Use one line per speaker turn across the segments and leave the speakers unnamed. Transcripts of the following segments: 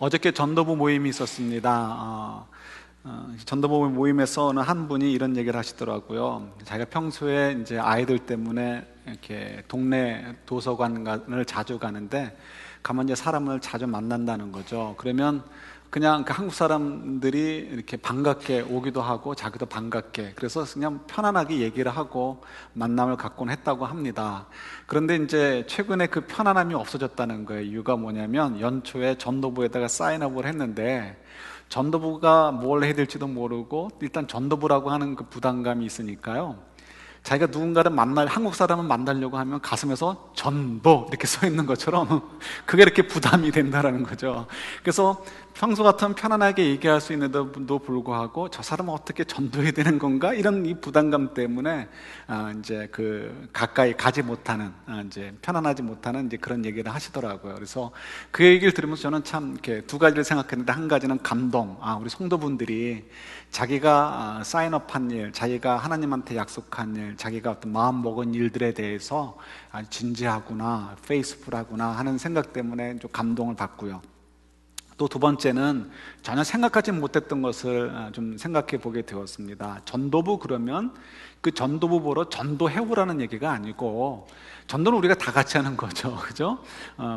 어저께 전도부 모임이 있었습니다. 전도부 모임에서 어느 한 분이 이런 얘기를 하시더라고요. 자기가 평소에 이제 아이들 때문에 이렇게 동네 도서관을 자주 가는데 가면 이제 사람을 자주 만난다는 거죠. 그러면 그냥 그 한국 사람들이 이렇게 반갑게 오기도 하고 자기도 반갑게, 그래서 그냥 편안하게 얘기를 하고 만남을 갖곤 했다고 합니다. 그런데 이제 최근에 그 편안함이 없어졌다는 거예요. 이유가 뭐냐면 연초에 전도부에다가 사인업을 했는데 전도부가 뭘 해야 될지도 모르고 일단 전도부라고 하는 그 부담감이 있으니까요, 자기가 누군가를 한국 사람을 만나려고 하면 가슴에서 전도 이렇게 써 있는 것처럼 그게 이렇게 부담이 된다는 거죠. 그래서 평소 같으면 편안하게 얘기할 수 있는데도 불구하고 저 사람은 어떻게 전도해야 되는 건가, 이런 이 부담감 때문에 이제 그 가까이 가지 못하는, 이제 편안하지 못하는 이제 그런 얘기를 하시더라고요. 그래서 그 얘기를 들으면서 저는 참 이렇게 두 가지를 생각했는데, 한 가지는 감동. 우리 성도분들이 자기가 사인업한 일, 자기가 하나님한테 약속한 일, 자기가 어떤 마음 먹은 일들에 대해서 진지하구나, 페이스풀하구나 하는 생각 때문에 좀 감동을 받고요. 또 두 번째는 전혀 생각하지 못했던 것을 좀 생각해 보게 되었습니다. 전도부 그러면 그 전도부 보러 전도해오라는 얘기가 아니고, 전도는 우리가 다 같이 하는 거죠. 그죠?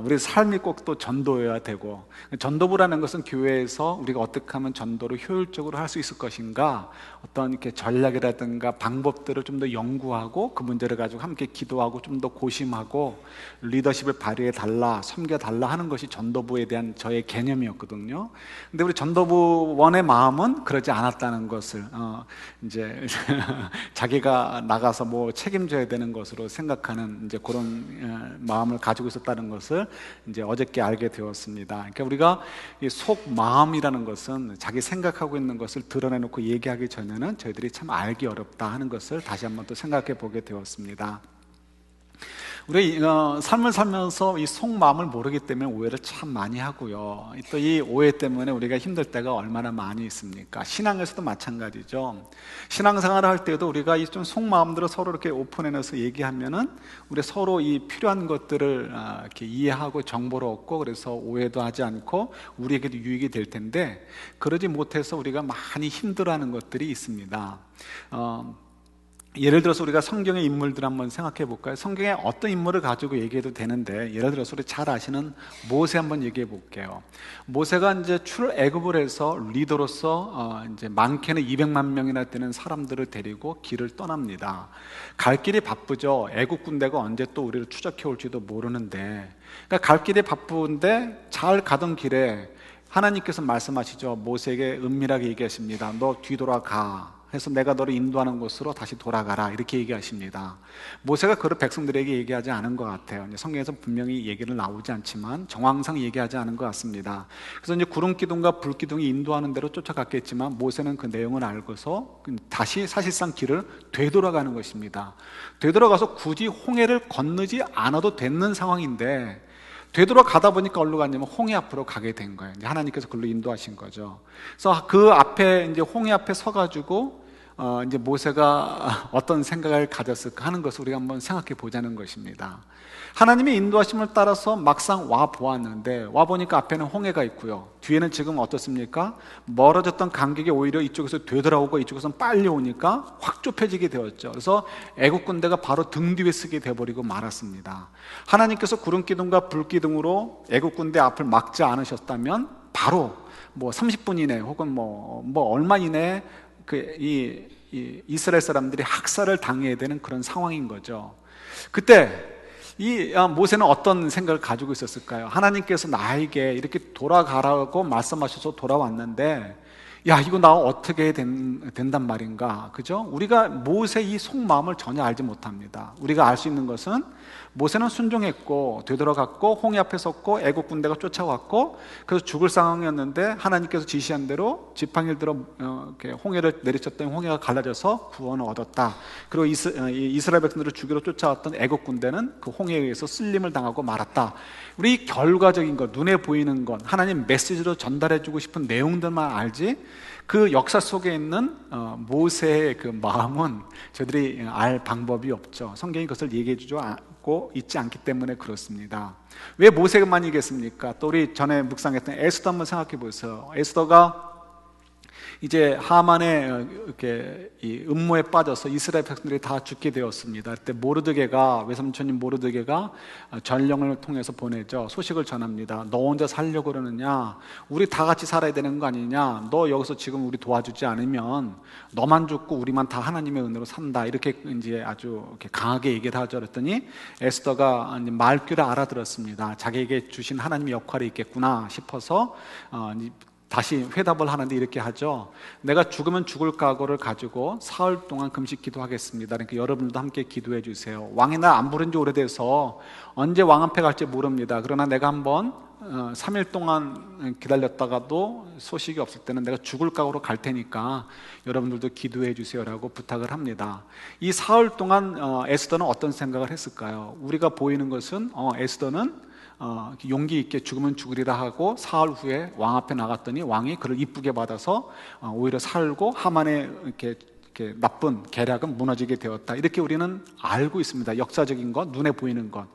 우리 삶이 꼭 또 전도여야 되고, 전도부라는 것은 교회에서 우리가 어떻게 하면 전도를 효율적으로 할 수 있을 것인가, 어떤 이렇게 전략이라든가 방법들을 좀 더 연구하고 그 문제를 가지고 함께 기도하고 좀 더 고심하고 리더십을 발휘해 달라, 섬겨 달라 하는 것이 전도부에 대한 저의 개념이었거든요. 근데 우리 전도부원의 마음은 그러지 않았다는 것을 이제 자기가 나가서 뭐 책임져야 되는 것으로 생각하는 이제 그런 마음을 가지고 있었다는 것을 이제 어저께 알게 되었습니다. 그러니까 우리가 이 속 마음이라는 것은 자기 생각하고 있는 것을 드러내놓고 얘기하기 전에는 저희들이 참 알기 어렵다 하는 것을 다시 한번 또 생각해 보게 되었습니다. 우리 삶을 살면서 이 속마음을 모르기 때문에 오해를 참 많이 하고요. 또 이 오해 때문에 우리가 힘들 때가 얼마나 많이 있습니까? 신앙에서도 마찬가지죠. 신앙생활을 할 때도 우리가 이 좀 속마음들을 서로 이렇게 오픈해내서 얘기하면은 우리 서로 이 필요한 것들을 이렇게 이해하고 정보를 얻고, 그래서 오해도 하지 않고 우리에게도 유익이 될 텐데, 그러지 못해서 우리가 많이 힘들어하는 것들이 있습니다. 예를 들어서 우리가 성경의 인물들 한번 생각해 볼까요? 성경에 어떤 인물을 가지고 얘기해도 되는데, 예를 들어서 우리 잘 아시는 모세 한번 얘기해 볼게요. 모세가 이제 출애굽을 해서 리더로서 이제 많게는 200만 명이나 되는 사람들을 데리고 길을 떠납니다. 갈 길이 바쁘죠. 애굽 군대가 언제 또 우리를 추적해 올지도 모르는데, 그러니까 갈 길이 바쁜데 잘 가던 길에 하나님께서 말씀하시죠. 모세에게 은밀하게 얘기하십니다. 너 뒤돌아가. 해서 내가 너를 인도하는 곳으로 다시 돌아가라, 이렇게 얘기하십니다. 모세가 그를 백성들에게 얘기하지 않은 것 같아요. 성경에서 분명히 얘기는 나오지 않지만 정황상 얘기하지 않은 것 같습니다. 그래서 이제 구름 기둥과 불 기둥이 인도하는 대로 쫓아갔겠지만 모세는 그 내용을 알고서 다시 사실상 길을 되돌아가는 것입니다. 되돌아가서 굳이 홍해를 건너지 않아도 되는 상황인데, 되돌아가다 보니까 어디로 갔냐면 홍해 앞으로 가게 된 거예요. 이제 하나님께서 그걸로 인도하신 거죠. 그래서 그 앞에 이제 홍해 앞에 서가지고 이제 모세가 어떤 생각을 가졌을까 하는 것을 우리가 한번 생각해 보자는 것입니다. 하나님의 인도하심을 따라서 막상 와 보았는데, 와 보니까 앞에는 홍해가 있고요, 뒤에는 지금 어떻습니까? 멀어졌던 간격이 오히려 이쪽에서 되돌아오고 이쪽에서는 빨리 오니까 확 좁혀지게 되었죠. 그래서 애국 군대가 바로 등 뒤에 서게 되어버리고 말았습니다. 하나님께서 구름 기둥과 불 기둥으로 애국 군대 앞을 막지 않으셨다면 바로 뭐 30분 이내 혹은 뭐 얼마 이내에 이 이스라엘 사람들이 학살을 당해야 되는 그런 상황인 거죠. 그때 이 모세는 어떤 생각을 가지고 있었을까요? 하나님께서 나에게 이렇게 돌아가라고 말씀하셔서 돌아왔는데, 야, 이거 나 어떻게 된단 말인가? 그죠? 우리가 모세 이 속마음을 전혀 알지 못합니다. 우리가 알 수 있는 것은 모세는 순종했고 되돌아갔고 홍해 앞에 섰고 애국 군대가 쫓아왔고, 그래서 죽을 상황이었는데 하나님께서 지시한 대로 지팡이를 이렇게 홍해를 내리쳤더니 홍해가 갈라져서 구원을 얻었다. 그리고 이스라엘 백성들을 죽이러 쫓아왔던 애국 군대는 그 홍해에 의해서 쓸림을 당하고 말았다. 우리 결과적인 것, 눈에 보이는 것, 하나님 메시지로 전달해주고 싶은 내용들만 알지, 그 역사 속에 있는 모세의 그 마음은 저희들이 알 방법이 없죠. 성경이 그것을 얘기해 주지 않고 있지 않기 때문에 그렇습니다. 왜 모세만이겠습니까? 또 우리 전에 묵상했던 에스더 한번 생각해 보세요. 에스더가 이제 하만의 이렇게 이 음모에 빠져서 이스라엘 백성들이 다 죽게 되었습니다. 그때 모르드게가, 외삼촌인 모르드게가 전령을 통해서 보내죠. 소식을 전합니다. 너 혼자 살려고 그러느냐? 우리 다 같이 살아야 되는 거 아니냐? 너 여기서 지금 우리 도와주지 않으면 너만 죽고 우리만 다 하나님의 은혜로 산다. 이렇게 이제 아주 이렇게 강하게 얘기를 하죠. 그랬더니 에스더가 말귀를 알아들었습니다. 자기에게 주신 하나님의 역할이 있겠구나 싶어서 다시 회답을 하는데 이렇게 하죠. 내가 죽으면 죽을 각오를 가지고 사흘 동안 금식 기도하겠습니다. 그러니까 여러분도 함께 기도해 주세요. 왕이 날 안 부른 지 오래돼서 언제 왕 앞에 갈지 모릅니다. 그러나 내가 한번 3일 동안 기다렸다가도 소식이 없을 때는 내가 죽을 각오로 갈 테니까 여러분들도 기도해 주세요라고 부탁을 합니다. 이 사흘 동안 에스더는 어떤 생각을 했을까요? 우리가 보이는 것은 이렇게 용기 있게 죽으면 죽으리라 하고 사흘 후에 왕 앞에 나갔더니 왕이 그를 이쁘게 받아서 오히려 살고 하만의 이렇게 나쁜 계략은 무너지게 되었다. 이렇게 우리는 알고 있습니다. 역사적인 것, 눈에 보이는 것,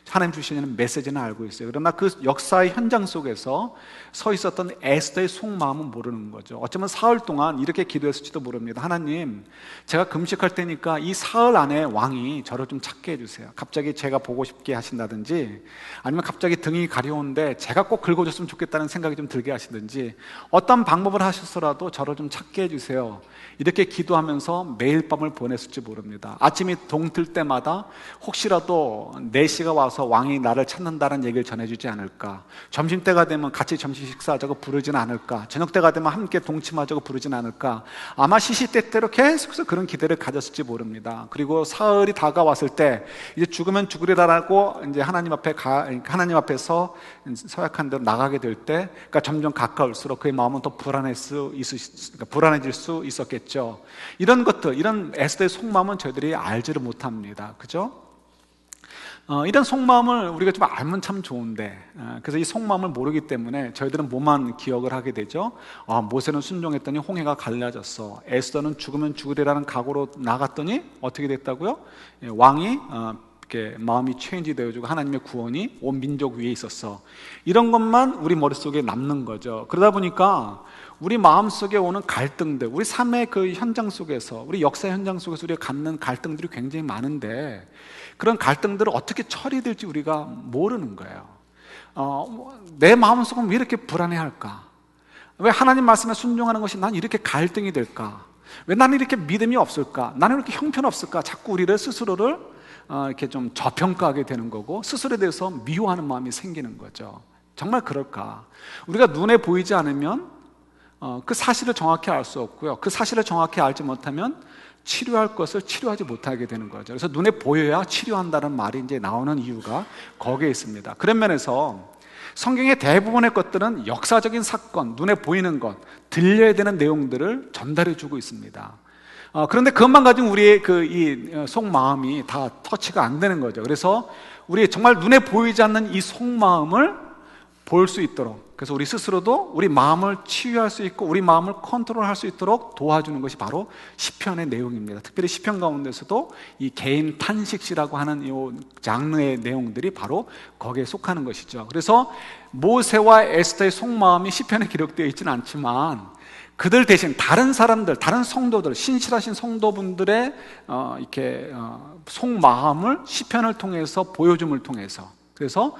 하나님 주시는 메시지는 알고 있어요. 그러나 그 역사의 현장 속에서 서 있었던 에스더의 속마음은 모르는 거죠. 어쩌면 사흘 동안 이렇게 기도했을지도 모릅니다. 하나님, 제가 금식할 테니까 이 사흘 안에 왕이 저를 좀 찾게 해주세요. 갑자기 제가 보고 싶게 하신다든지, 아니면 갑자기 등이 가려운데 제가 꼭 긁어줬으면 좋겠다는 생각이 좀 들게 하시든지, 어떤 방법을 하셔서라도 저를 좀 찾게 해주세요. 이렇게 기도하면서 매일 밤을 보냈을지 모릅니다. 아침이 동틀 때마다 혹시라도 4시가 와서 왕이 나를 찾는다는 얘기를 전해주지 않을까, 점심때가 되면 같이 점심 식사하자고 부르진 않을까, 저녁때가 되면 함께 동침하자고 부르진 않을까, 아마 시시때때로 계속해서 그런 기대를 가졌을지 모릅니다. 그리고 사흘이 다가왔을 때 이제 죽으면 죽으리라고 이제 하나님 앞에서 서약한 대로 나가게 될 때, 그러니까 점점 가까울수록 그의 마음은 더 불안해질 수 있었겠죠. 이런 것들, 이런 에스더의 속마음은 저희들이 알지를 못합니다. 그죠? 이런 속마음을 우리가 좀 알면 참 좋은데, 그래서 이 속마음을 모르기 때문에 저희들은 뭐만 기억을 하게 되죠? 모세는 순종했더니 홍해가 갈라졌어. 에스더는 죽으면 죽으리라는 각오로 나갔더니 어떻게 됐다고요? 왕이 이렇게 마음이 체인지 되어지고 하나님의 구원이 온 민족 위에 있었어. 이런 것만 우리 머릿속에 남는 거죠. 그러다 보니까 우리 마음속에 오는 갈등들, 우리 삶의 그 현장 속에서, 우리 역사 현장 속에서 우리가 갖는 갈등들이 굉장히 많은데, 그런 갈등들을 어떻게 처리될지 우리가 모르는 거예요. 내 마음속은 왜 이렇게 불안해할까? 왜 하나님 말씀에 순종하는 것이 난 이렇게 갈등이 될까? 왜 나는 이렇게 믿음이 없을까? 나는 이렇게 형편없을까? 자꾸 우리를 스스로를 이렇게 좀 저평가하게 되는 거고, 스스로에 대해서 미워하는 마음이 생기는 거죠. 정말 그럴까? 우리가 눈에 보이지 않으면 그 사실을 정확히 알 수 없고요, 그 사실을 정확히 알지 못하면 치료할 것을 치료하지 못하게 되는 거죠. 그래서 눈에 보여야 치료한다는 말이 이제 나오는 이유가 거기에 있습니다. 그런 면에서 성경의 대부분의 것들은 역사적인 사건, 눈에 보이는 것, 들려야 되는 내용들을 전달해 주고 있습니다. 그런데 그것만 가지고 우리의 이 속마음이 다 터치가 안 되는 거죠. 그래서 우리 정말 눈에 보이지 않는 이 속마음을 볼 수 있도록, 그래서 우리 스스로도 우리 마음을 치유할 수 있고 우리 마음을 컨트롤할 수 있도록 도와주는 것이 바로 시편의 내용입니다. 특별히 시편 가운데서도 이 개인 탄식시라고 하는 이 장르의 내용들이 바로 거기에 속하는 것이죠. 그래서 모세와 에스더의 속마음이 시편에 기록되어 있지는 않지만, 그들 대신 다른 사람들, 다른 성도들, 신실하신 성도분들의 속마음을 시편을 통해서 보여줌을 통해서, 그래서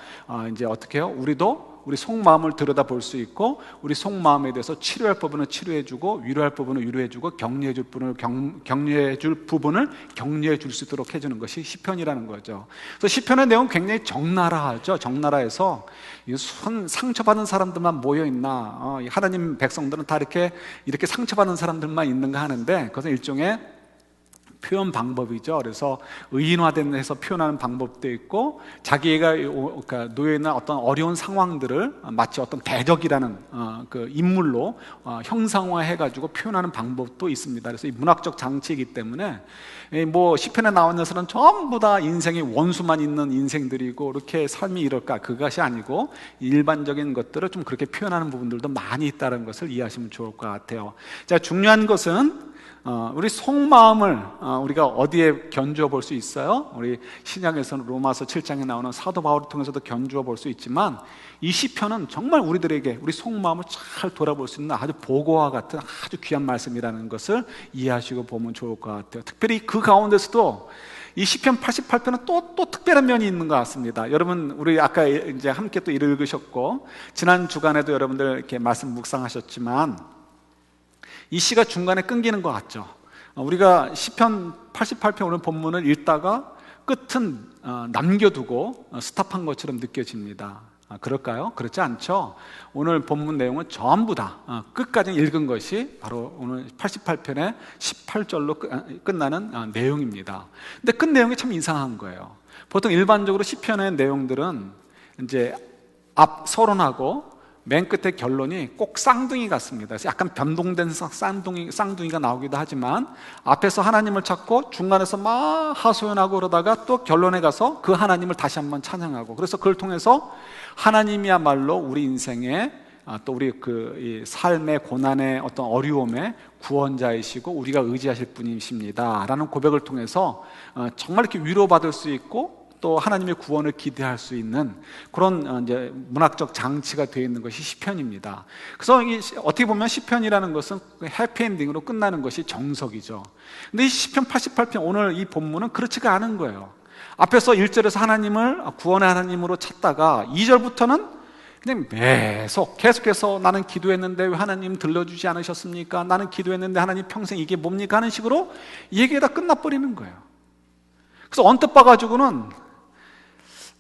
이제 어떻게 해요? 우리도 우리 속마음을 들여다볼 수 있고, 우리 속마음에 대해서 치료할 부분은 치료해주고, 위로할 부분은 위로해주고, 격려해줄 부분을 격려해줄 수 있도록 해주는 것이 시편이라는 거죠. 그래서 시편의 내용은 굉장히 적나라하죠. 적나라해서 상처받은 사람들만 모여있나, 하나님 백성들은 다 이렇게 상처받은 사람들만 있는가 하는데, 그것은 일종의 표현 방법이죠. 그래서 의인화된 해서 표현하는 방법도 있고, 자기가 그러니까 놓여 있는 어떤 어려운 상황들을 마치 어떤 대적이라는 그 인물로 형상화해가지고 표현하는 방법도 있습니다. 그래서 이 문학적 장치이기 때문에 뭐 시편에 나온 것은 전부 다 인생의 원수만 있는 인생들이고 이렇게 삶이 이럴까, 그것이 아니고 일반적인 것들을 좀 그렇게 표현하는 부분들도 많이 있다는 것을 이해하시면 좋을 것 같아요. 자, 중요한 것은 우리 속마음을 우리가 어디에 견주어 볼 수 있어요? 우리 신약에서는 로마서 7장에 나오는 사도 바울을 통해서도 견주어 볼 수 있지만, 이 시편은 정말 우리들에게 우리 속마음을 잘 돌아볼 수 있는 아주 보고와 같은 아주 귀한 말씀이라는 것을 이해하시고 보면 좋을 것 같아요. 특별히 그 가운데서도 이 시편 88편은 또 특별한 면이 있는 것 같습니다. 여러분, 우리 아까 이제 함께 또 읽으셨고, 지난 주간에도 여러분들 이렇게 말씀 묵상하셨지만, 이 시가 중간에 끊기는 것 같죠. 우리가 시편 88편 오늘 본문을 읽다가 끝은 남겨두고 스탑한 것처럼 느껴집니다. 그럴까요? 그렇지 않죠. 오늘 본문 내용은 전부 다 끝까지 읽은 것이 바로 오늘 88편의 18절로 끝나는 내용입니다. 근데 끝 내용이 참 이상한 거예요. 보통 일반적으로 시편의 내용들은 이제 앞 서론하고 맨 끝에 결론이 꼭 쌍둥이 같습니다. 그래서 약간 변동된 쌍둥이가 나오기도 하지만, 앞에서 하나님을 찾고 중간에서 막 하소연하고 그러다가 또 결론에 가서 그 하나님을 다시 한번 찬양하고, 그래서 그걸 통해서 하나님이야말로 우리 인생의 또 우리 이 삶의 고난의 어떤 어려움의 구원자이시고 우리가 의지하실 분이십니다 라는 고백을 통해서 정말 이렇게 위로받을 수 있고 또 하나님의 구원을 기대할 수 있는 그런 이제 문학적 장치가 되어 있는 것이 시편입니다. 그래서 어떻게 보면 시편이라는 것은 해피엔딩으로 끝나는 것이 정석이죠. 근데 이 시편 88편 오늘 이 본문은 그렇지가 않은 거예요. 앞에서 1절에서 하나님을 구원의 하나님으로 찾다가 2절부터는 그냥 계속해서 나는 기도했는데 왜 하나님 들려주지 않으셨습니까? 나는 기도했는데 하나님 평생 이게 뭡니까? 하는 식으로 얘기가 다 끝나버리는 거예요. 그래서 언뜻 봐가지고는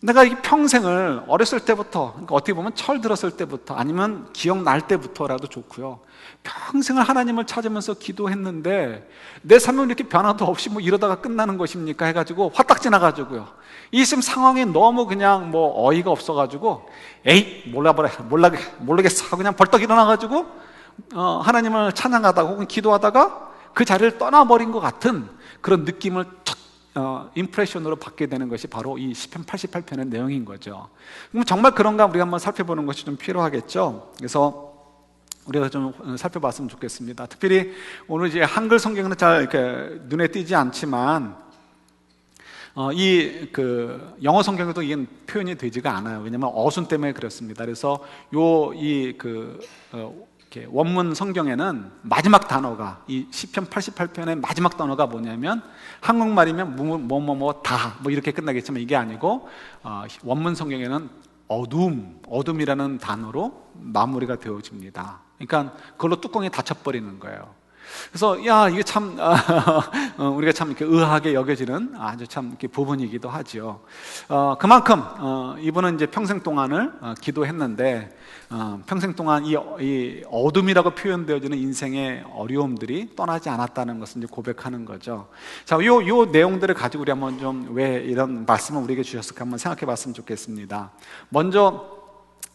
내가 이 평생을 어렸을 때부터, 그러니까 어떻게 보면 철 들었을 때부터 아니면 기억날 때부터라도 좋고요, 평생을 하나님을 찾으면서 기도했는데 내 삶은 이렇게 변화도 없이 뭐 이러다가 끝나는 것입니까? 해가지고 화딱 지나가지고요, 이 지금 상황이 너무 그냥 뭐 어이가 없어가지고 에이 모르겠어 하고 그냥 벌떡 일어나가지고 하나님을 찬양하다가 혹은 기도하다가 그 자리를 떠나버린 것 같은 그런 느낌을 임프레션으로 받게 되는 것이 바로 이 시편 88편의 내용인 거죠. 그럼 정말 그런가 우리가 한번 살펴보는 것이 좀 필요하겠죠. 그래서 우리가 좀 살펴봤으면 좋겠습니다. 특별히 오늘 이제 한글 성경은 잘 이렇게 눈에 띄지 않지만 이 영어 성경에도 이게 표현이 되지가 않아요. 왜냐하면 어순 때문에 그렇습니다. 그래서 이렇게 원문 성경에는 마지막 단어가, 이 시편 88편의 마지막 단어가 뭐냐면, 한국말이면 다 이렇게 끝나겠지만 이게 아니고 원문 성경에는 어둠이라는 단어로 마무리가 되어집니다. 그러니까 그걸로 뚜껑이 닫혀버리는 거예요. 그래서 이게 참 우리가 참 이렇게 의아하게 여겨지는 아주 참 이렇게 부분이기도 하죠. 그만큼 이분은 이제 평생 동안을 기도했는데 평생 동안 이 어둠이라고 표현되어지는 인생의 어려움들이 떠나지 않았다는 것을 이제 고백하는 거죠. 자, 요 내용들을 가지고 우리 한번 좀 왜 이런 말씀을 우리에게 주셨을까 한번 생각해봤으면 좋겠습니다. 먼저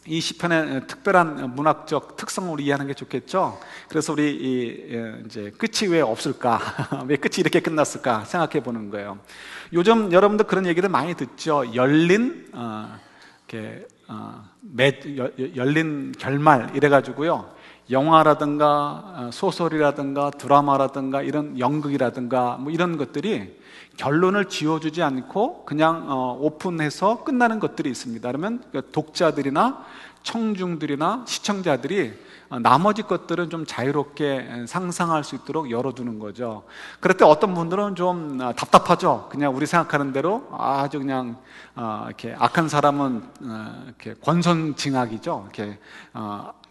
이 시편의 특별한 문학적 특성을 이해하는 게 좋겠죠. 그래서 우리 이제 끝이 왜 없을까? 왜 끝이 이렇게 끝났을까? 생각해 보는 거예요. 요즘 여러분들 그런 얘기를 많이 듣죠. 열린 결말 이래가지고요, 영화라든가 소설이라든가 드라마라든가 이런 연극이라든가 뭐 이런 것들이 결론을 지어주지 않고 그냥 오픈해서 끝나는 것들이 있습니다. 그러면 독자들이나 청중들이나 시청자들이 나머지 것들은 좀 자유롭게 상상할 수 있도록 열어두는 거죠. 그럴 때 어떤 분들은 좀 답답하죠. 그냥 우리 생각하는 대로 아주 그냥 이렇게 악한 사람은 이렇게 권선징악이죠.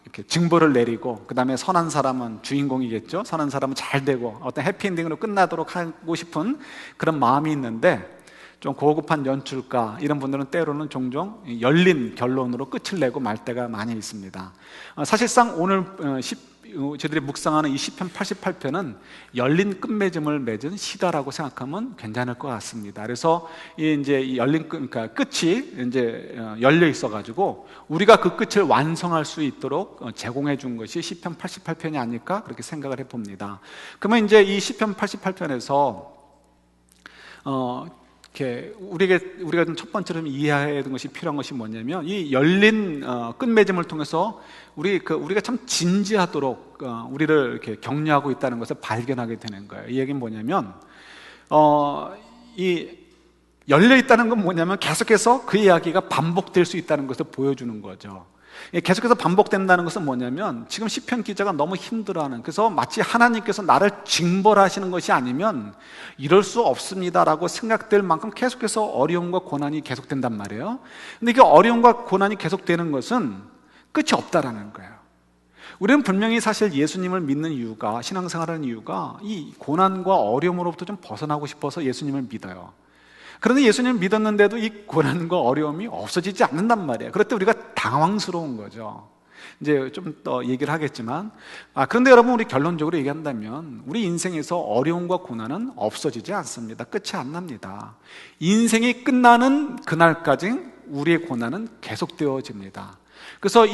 이렇게 징벌을 내리고, 그 다음에 선한 사람은 주인공이겠죠. 선한 사람은 잘 되고 어떤 해피엔딩으로 끝나도록 하고 싶은 그런 마음이 있는데, 좀 고급한 연출가 이런 분들은 때로는 종종 열린 결론으로 끝을 내고 말 때가 많이 있습니다. 사실상 오늘 저희들이 묵상하는 이 시편 88편은 열린 끝맺음을 맺은 시다라고 생각하면 괜찮을 것 같습니다. 그래서 이제 이 열린 그러니까 끝이 이제 열려 있어가지고 우리가 그 끝을 완성할 수 있도록 제공해 준 것이 시편 88편이 아닐까 그렇게 생각을 해봅니다. 그러면 이제 이 시편 88편에서 이렇게 우리가 좀 첫 번째로 이해해야 되는 것이 필요한 것이 뭐냐면 이 열린 끝맺음을 통해서 우리가 참 진지하도록 우리를 이렇게 격려하고 있다는 것을 발견하게 되는 거예요. 이 얘기는 뭐냐면 이 열려 있다는 건 뭐냐면 계속해서 그 이야기가 반복될 수 있다는 것을 보여주는 거죠. 계속해서 반복된다는 것은 뭐냐면 지금 시편 기자가 너무 힘들어하는, 그래서 마치 하나님께서 나를 징벌하시는 것이 아니면 이럴 수 없습니다라고 생각될 만큼 계속해서 어려움과 고난이 계속된단 말이에요. 근데 이게 어려움과 고난이 계속되는 것은 끝이 없다라는 거예요. 우리는 분명히 사실 예수님을 믿는 이유가, 신앙생활하는 이유가 이 고난과 어려움으로부터 좀 벗어나고 싶어서 예수님을 믿어요. 그런데 예수님을 믿었는데도 이 고난과 어려움이 없어지지 않는단 말이에요. 그럴 때 우리가 당황스러운 거죠. 이제 좀 더 얘기를 하겠지만, 그런데 여러분, 우리 결론적으로 얘기한다면 우리 인생에서 어려움과 고난은 없어지지 않습니다. 끝이 안 납니다. 인생이 끝나는 그날까지 우리의 고난은 계속되어집니다. 그래서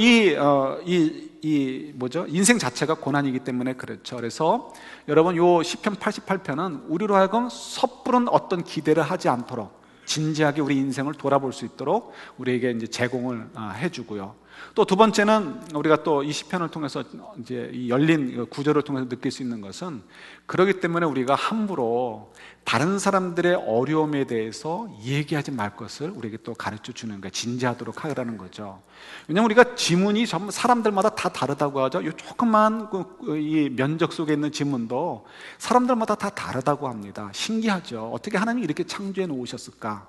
인생 자체가 고난이기 때문에 그렇죠. 그래서 여러분, 요 시편 88편은 우리로 하여금 섣부른 어떤 기대를 하지 않도록 진지하게 우리 인생을 돌아볼 수 있도록 우리에게 이제 제공을 해주고요. 또 두 번째는 우리가 또 이 시편을 통해서 이제 이 열린 구절을 통해서 느낄 수 있는 것은, 그렇기 때문에 우리가 함부로 다른 사람들의 어려움에 대해서 얘기하지 말 것을 우리에게 또 가르쳐 주는 거예요. 진지하도록 하라는 거죠. 왜냐하면 우리가 지문이 전부 사람들마다 다 다르다고 하죠. 이 조그만 이 면적 속에 있는 지문도 사람들마다 다 다르다고 합니다. 신기하죠. 어떻게 하나님이 이렇게 창조해 놓으셨을까?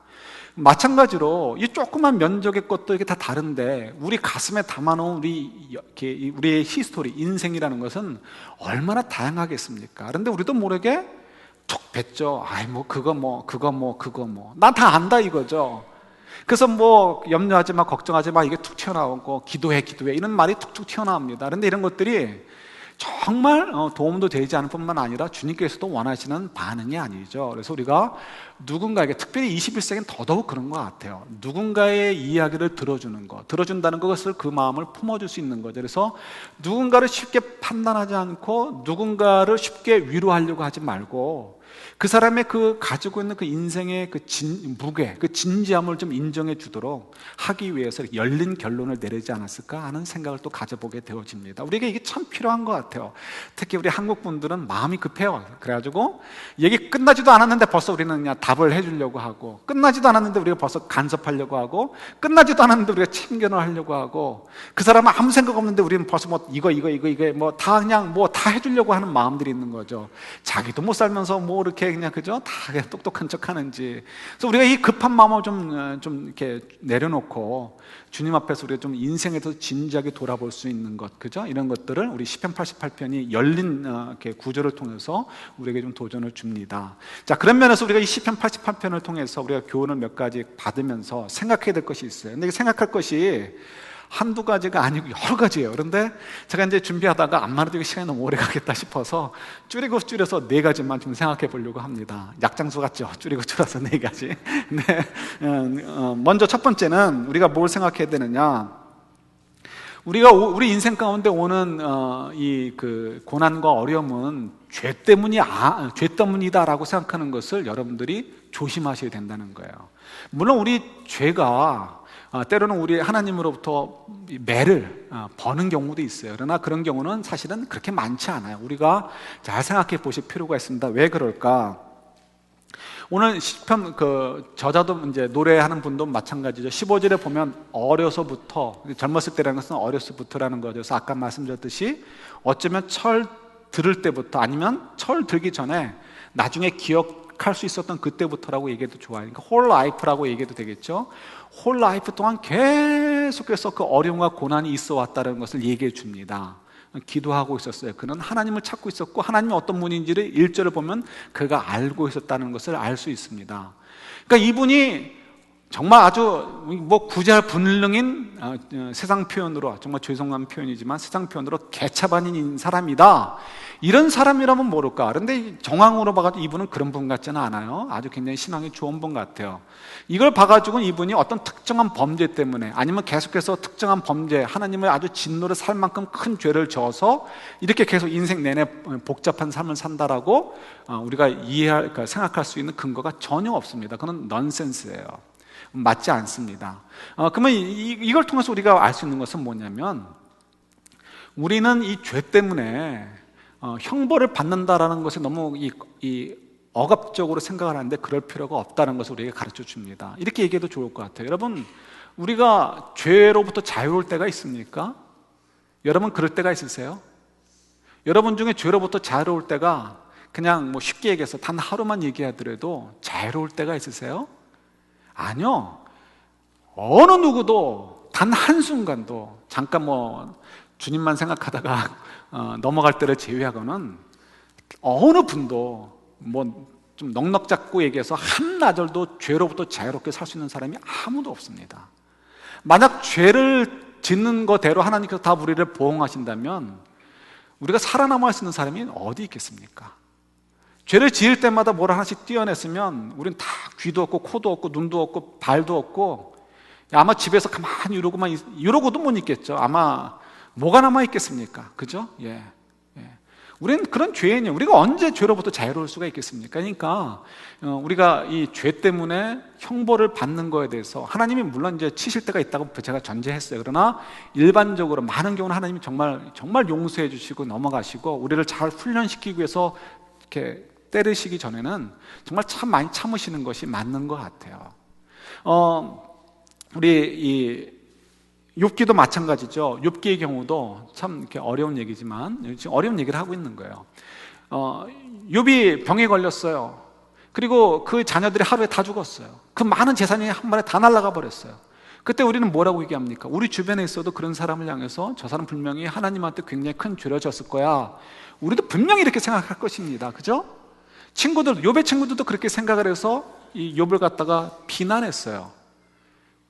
마찬가지로 이 조그만 면적의 것도 이게 다 다른데 우리 가슴에 담아놓은 우리의 히스토리, 인생이라는 것은 얼마나 다양하겠습니까? 그런데 우리도 모르게 툭 뱉죠. 그거 난 다 안다 이거죠. 그래서 염려하지 마, 걱정하지 마, 이게 툭 튀어나오고 기도해 이런 말이 툭툭 튀어나옵니다. 그런데 이런 것들이 정말 도움도 되지 않을 뿐만 아니라 주님께서도 원하시는 반응이 아니죠. 그래서 우리가 누군가에게, 특별히 21세기는 더더욱 그런 것 같아요. 누군가의 이야기를 들어준다는 것을 그 마음을 품어줄 수 있는 거죠. 그래서 누군가를 쉽게 판단하지 않고 누군가를 쉽게 위로하려고 하지 말고 그 사람의 가지고 있는 그 인생의 무게, 그 진지함을 좀 인정해 주도록 하기 위해서 열린 결론을 내리지 않았을까 하는 생각을 또 가져보게 되어집니다. 우리에게 이게 참 필요한 것 같아요. 특히 우리 한국 분들은 마음이 급해요. 그래가지고 얘기 끝나지도 않았는데 벌써 우리는 그냥 답을 해주려고 하고, 끝나지도 않았는데 우리가 벌써 간섭하려고 하고, 끝나지도 않았는데 우리가 참견을 하려고 하고, 그 사람은 아무 생각 없는데 우리는 벌써 이거 다 그냥 다 해주려고 하는 마음들이 있는 거죠. 자기도 못 살면서 이렇게 그냥 다 그냥 똑똑한 척 하는지. 그래서 우리가 이 급한 마음을 좀 이렇게 내려놓고 주님 앞에서 우리가 좀 인생에 더 진지하게 돌아볼 수 있는 것, 그죠? 이런 것들을 우리 시편 88편이 열린 이렇게 구절을 통해서 우리에게 좀 도전을 줍니다. 자, 그런 면에서 우리가 이 시편 88편을 통해서 우리가 교훈을 몇 가지 받으면서 생각해야 될 것이 있어요. 근데 생각할 것이 한두 가지가 아니고 여러 가지예요. 그런데 제가 이제 준비하다가 암만 해도 시간이 너무 오래 가겠다 싶어서 줄여서 네 가지만 좀 생각해 보려고 합니다. 약장수 같죠? 줄여서 네 가지. 네. 먼저 첫 번째는 우리가 뭘 생각해야 되느냐? 우리 인생 가운데 오는 고난과 어려움은 죄 때문이다라고 생각하는 것을 여러분들이 조심하셔야 된다는 거예요. 물론 우리 죄가 때로는 우리 하나님으로부터 매를 버는 경우도 있어요. 그러나 그런 경우는 사실은 그렇게 많지 않아요. 우리가 잘 생각해 보실 필요가 있습니다. 왜 그럴까? 오늘 시편 저자도 이제 노래하는 분도 마찬가지죠. 15절에 보면 어려서부터, 젊었을 때라는 것은 어려서부터라는 거죠. 그래서 아까 말씀드렸듯이 어쩌면 철 들을 때부터, 아니면 철 들기 전에 나중에 기억할 수 있었던 그때부터라고 얘기해도 좋아요. 그러니까 홀 라이프라고 얘기해도 되겠죠. 홀 라이프 동안 계속 계속해서 그 어려움과 고난이 있어 왔다는 것을 얘기해 줍니다. 기도하고 있었어요. 그는 하나님을 찾고 있었고 하나님이 어떤 분인지를 1절을 보면 그가 알고 있었다는 것을 알 수 있습니다. 그러니까 이분이 정말 아주 뭐 구제불능인 세상 표현으로, 정말 죄송한 표현이지만 세상 표현으로 개차반인 사람이다, 이런 사람이라면 모를까. 그런데 정황으로 봐가지고 이분은 그런 분 같지는 않아요. 아주 굉장히 신앙이 좋은 분 같아요. 이걸 봐가지고 이분이 어떤 특정한 범죄 때문에, 아니면 계속해서 특정한 범죄, 하나님의 아주 진노를 살 만큼 큰 죄를 져서 이렇게 계속 인생 내내 복잡한 삶을 산다라고 우리가 이해할, 생각할 수 있는 근거가 전혀 없습니다. 그건 넌센스예요. 맞지 않습니다. 그러면 이걸 통해서 우리가 알 수 있는 것은 뭐냐면, 우리는 이 죄 때문에 형벌을 받는다라는 것이 너무 억압적으로 생각을 하는데 그럴 필요가 없다는 것을 우리에게 가르쳐 줍니다. 이렇게 얘기해도 좋을 것 같아요. 여러분, 우리가 죄로부터 자유로울 때가 있습니까? 여러분 그럴 때가 있으세요? 여러분 중에 죄로부터 자유로울 때가, 그냥 뭐 쉽게 얘기해서 단 하루만 얘기하더라도 자유로울 때가 있으세요? 아니요. 어느 누구도 단 한순간도, 잠깐 뭐 주님만 생각하다가 넘어갈 때를 제외하고는 어느 분도 뭐 좀 넉넉 잡고 얘기해서 한나절도 죄로부터 자유롭게 살 수 있는 사람이 아무도 없습니다. 만약 죄를 짓는 거대로 하나님께서 다 우리를 보응하신다면 우리가 살아남을 수 있는 사람이 어디 있겠습니까? 죄를 지을 때마다 뭘 하나씩 띄어냈으면 우리는 다 귀도 없고 코도 없고 눈도 없고 발도 없고, 아마 집에서 가만히 이러고도 못 있겠죠. 아마 뭐가 남아 있겠습니까? 그죠? 예. 우리는 그런 죄인이에요. 우리가 언제 죄로부터 자유로울 수가 있겠습니까? 그러니까 우리가 이 죄 때문에 형벌을 받는 거에 대해서 하나님이 물론 이제 치실 때가 있다고 제가 전제했어요. 그러나 일반적으로 많은 경우는 하나님이 정말 용서해 주시고 넘어가시고 우리를 잘 훈련시키기 위해서 이렇게 때리시기 전에는 정말 참 많이 참으시는 것이 맞는 것 같아요. 우리 욥기도 마찬가지죠. 욥기의 경우도 참 이렇게 어려운 얘기지만 지금 어려운 얘기를 하고 있는 거예요. 욥이 병에 걸렸어요. 그리고 그 자녀들이 하루에 다 죽었어요. 그 많은 재산이 한 번에 다 날아가 버렸어요. 그때 우리는 뭐라고 얘기합니까? 우리 주변에 있어도 그런 사람을 향해서 저 사람 분명히 하나님한테 굉장히 큰 죄를 졌을 거야, 우리도 분명히 이렇게 생각할 것입니다. 그죠? 욥의 친구들도 그렇게 생각을 해서 이 욥을 갖다가 비난했어요.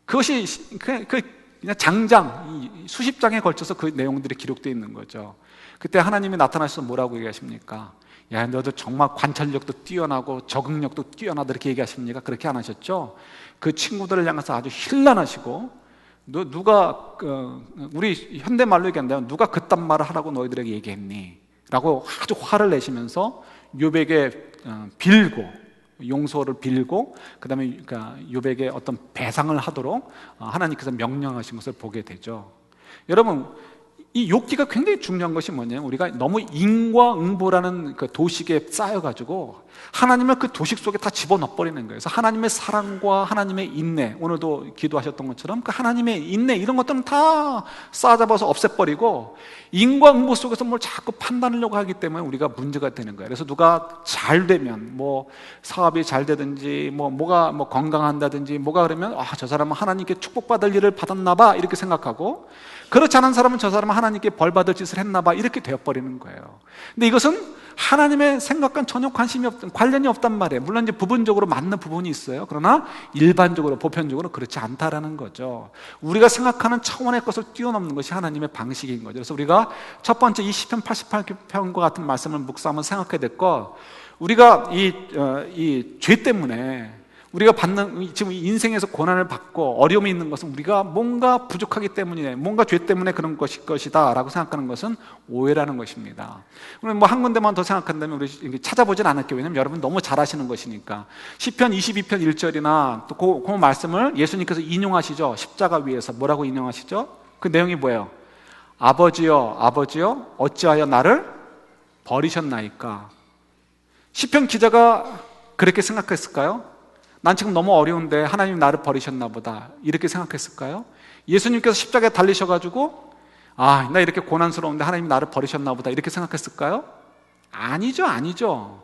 그것이 그냥 장장, 수십 장에 걸쳐서 그 내용들이 기록되어 있는 거죠. 그때 하나님이 나타나셔서 뭐라고 얘기하십니까? 야, 너도 정말 관찰력도 뛰어나고 적응력도 뛰어나다, 이렇게 얘기하십니까? 그렇게 안 하셨죠? 그 친구들을 향해서 아주 힐난하시고, 우리 현대말로 얘기한다면 누가 그딴 말을 하라고 너희들에게 얘기했니? 라고 아주 화를 내시면서 욥에게 빌고, 용서를 빌고, 그 다음에 욥에게 어떤 배상을 하도록 하나님께서 명령하신 것을 보게 되죠. 여러분, 이 욥기가 굉장히 중요한 것이 뭐냐면, 우리가 너무 인과응보라는 그 도식에 쌓여가지고 하나님을 그 도식 속에 다 집어넣어버리는 거예요. 그래서 하나님의 사랑과 하나님의 인내, 오늘도 기도하셨던 것처럼 그 하나님의 인내, 이런 것들은 다 싸잡아서 없애버리고 인과응보 속에서 뭘 자꾸 판단하려고 하기 때문에 우리가 문제가 되는 거예요. 그래서 누가 잘 되면, 뭐 사업이 잘 되든지 뭐가 건강한다든지 뭐가 그러면 저 사람은 하나님께 축복받을 일을 받았나 봐, 이렇게 생각하고, 그렇지 않은 사람은 저 사람은 하나님께 벌 받을 짓을 했나 봐, 이렇게 되어버리는 거예요. 근데 이것은 하나님의 생각과는 전혀 관련이 없단 말이에요. 물론 이제 부분적으로 맞는 부분이 있어요. 그러나 일반적으로, 보편적으로 그렇지 않다라는 거죠. 우리가 생각하는 차원의 것을 뛰어넘는 것이 하나님의 방식인 거죠. 그래서 우리가 첫 번째 이 시편 88편과 같은 말씀을 묵상하면 생각해야 될 것, 우리가 이 죄 때문에 우리가 받는 지금 인생에서 고난을 받고 어려움이 있는 것은 우리가 뭔가 부족하기 때문이네, 뭔가 죄 때문에 그런 것이다 라고 생각하는 것은 오해라는 것입니다. 그럼 한 군데만 더 생각한다면 우리 찾아보진 않을게요. 왜냐하면 여러분 너무 잘 아시는 것이니까. 시편 22편 1절이나 또 그 말씀을 예수님께서 인용하시죠. 십자가 위에서 뭐라고 인용하시죠? 그 내용이 뭐예요? 아버지여, 아버지여, 어찌하여 나를 버리셨나이까? 시편 기자가 그렇게 생각했을까요? 난 지금 너무 어려운데 하나님 나를 버리셨나 보다, 이렇게 생각했을까요? 예수님께서 십자가에 달리셔가지고 나 이렇게 고난스러운데 하나님 나를 버리셨나 보다, 이렇게 생각했을까요? 아니죠.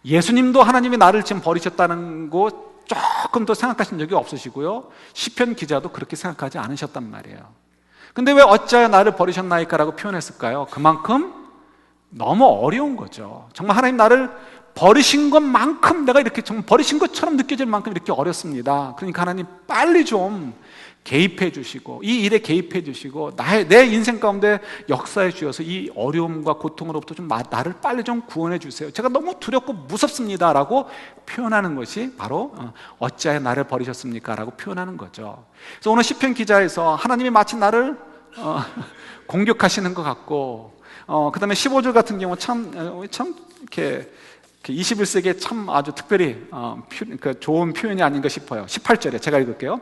예수님도 하나님이 나를 지금 버리셨다는 거 조금 더 생각하신 적이 없으시고요, 시편 기자도 그렇게 생각하지 않으셨단 말이에요. 근데 왜 어찌하여 나를 버리셨나이까 라고 표현했을까요? 그만큼 너무 어려운 거죠. 정말 하나님 나를 버리신 것만큼, 내가 이렇게 정말 버리신 것처럼 느껴질 만큼 이렇게 어렵습니다. 그러니까 하나님 빨리 좀 개입해 주시고, 이 일에 개입해 주시고, 내 인생 가운데 역사해 주셔서 이 어려움과 고통으로부터 좀 나를 빨리 좀 구원해 주세요. 제가 너무 두렵고 무섭습니다 라고 표현하는 것이 바로 어찌하여 나를 버리셨습니까 라고 표현하는 거죠. 그래서 오늘 시편 기자에서 하나님이 마치 나를 공격하시는 것 같고, 그 다음에 15절 같은 경우 참 이렇게 21세기에 참 아주 특별히 좋은 표현이 아닌가 싶어요. 18절에 제가 읽을게요.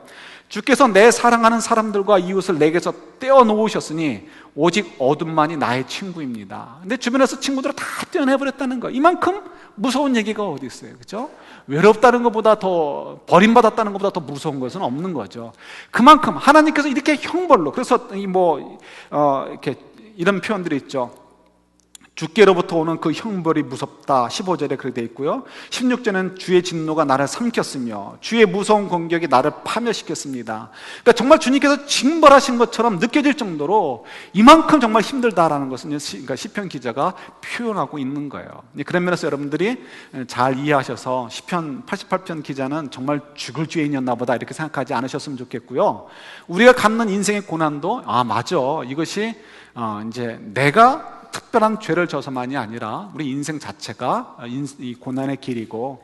주께서 내 사랑하는 사람들과 이웃을 내게서 떼어놓으셨으니 오직 어둠만이 나의 친구입니다. 근데 주변에서 친구들을 다 떼어내버렸다는 거, 이만큼 무서운 얘기가 어디 있어요, 그렇죠? 외롭다는 것보다 더, 버림받았다는 것보다 더 무서운 것은 없는 거죠. 그만큼 하나님께서 이렇게 형벌로, 그래서 이렇게 이런 표현들이 있죠. 주께로부터 오는 그 형벌이 무섭다, 15절에 그렇게 되어 있고요. 16절에는 주의 진노가 나를 삼켰으며 주의 무서운 공격이 나를 파멸시켰습니다. 그러니까 정말 주님께서 징벌하신 것처럼 느껴질 정도로 이만큼 정말 힘들다라는 것은 그러니까 시편 기자가 표현하고 있는 거예요. 그런 면에서 여러분들이 잘 이해하셔서 시편 88편 기자는 정말 죽을 죄인이었나 보다 이렇게 생각하지 않으셨으면 좋겠고요. 우리가 갖는 인생의 고난도, 맞아, 이것이 이제 내가 특별한 죄를 져서만이 아니라 우리 인생 자체가 이 고난의 길이고,